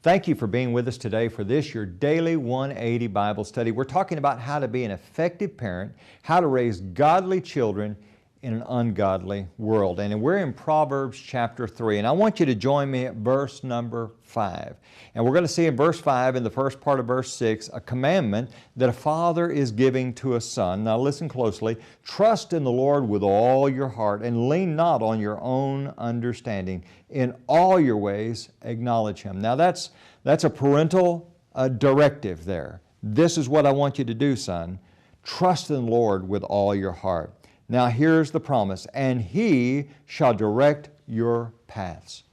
Thank you for being with us today for this, your Daily 180 Bible study. We're talking about how to be an effective parent, how to raise godly children in an ungodly world. And we're in Proverbs chapter 3. And I want you to join me at verse number 5. And we're going to see in verse 5, in the first part of verse 6, a commandment that a father is giving to a son. Now listen closely. Trust in the Lord with all your heart and lean not on your own understanding. In all your ways acknowledge Him. Now that's a parental directive there. This is what I want you to do, son. Trust in the Lord with all your heart. Now here's the promise, and He shall direct your paths.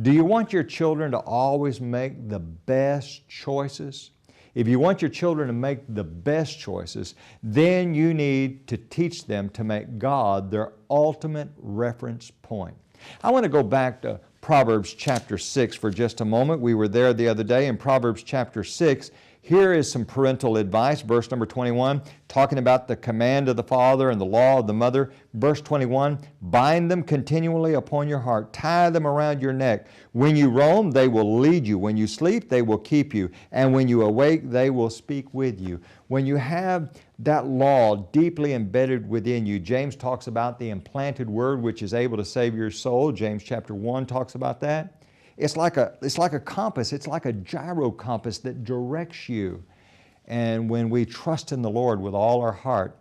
Do you want your children to always make the best choices? If you want your children to make the best choices, then you need to teach them to make God their ultimate reference point. I want to go back to Proverbs chapter 6 for just a moment. We were there the other day in Proverbs chapter 6. Here is some parental advice, verse number 21, talking about the command of the father and the law of the mother. Verse 21, bind them continually upon your heart, tie them around your neck. When you roam, they will lead you. When you sleep, they will keep you. And when you awake, they will speak with you. When you have that law deeply embedded within you, James talks about the implanted word which is able to save your soul. James chapter 1 talks about that. It's like a compass. It's like a gyro compass that directs you. And when we trust in the Lord with all our heart,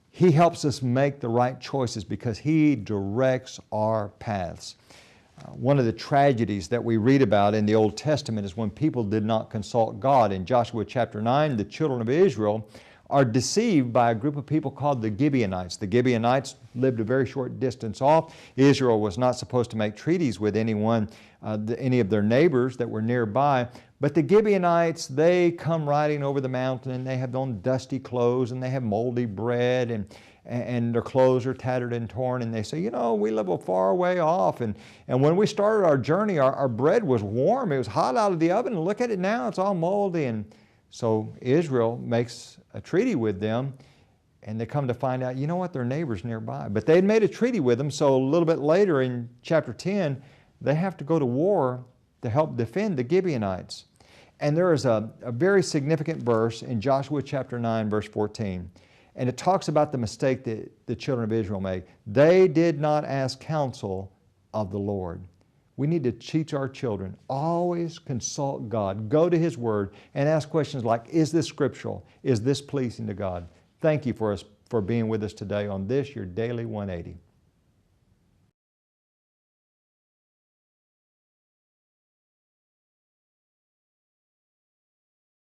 He helps us make the right choices because He directs our paths. One of the tragedies that we read about in the Old Testament is when people did not consult God. In Joshua chapter 9, the children of Israel are deceived by a group of people called the Gibeonites. The Gibeonites lived a very short distance off. Israel was not supposed to make treaties with anyone, any of their neighbors that were nearby. But the Gibeonites, they come riding over the mountain and they have on dusty clothes and they have moldy bread and their clothes are tattered and torn, and they say, you know, we live a far way off, and when we started our journey, our bread was warm. It was hot out of the oven, and look at it now, it's all moldy. And so Israel makes a treaty with them, and they come to find out, you know what, their neighbors nearby. But they had made a treaty with them, so a little bit later in chapter 10, they have to go to war to help defend the Gibeonites. And there is a very significant verse in Joshua chapter 9, verse 14. And it talks about the mistake that the children of Israel made. They did not ask counsel of the Lord. We need to teach our children, always consult God. Go to His Word and ask questions like, is this scriptural? Is this pleasing to God? Thank you for being with us today on this, your Daily 180.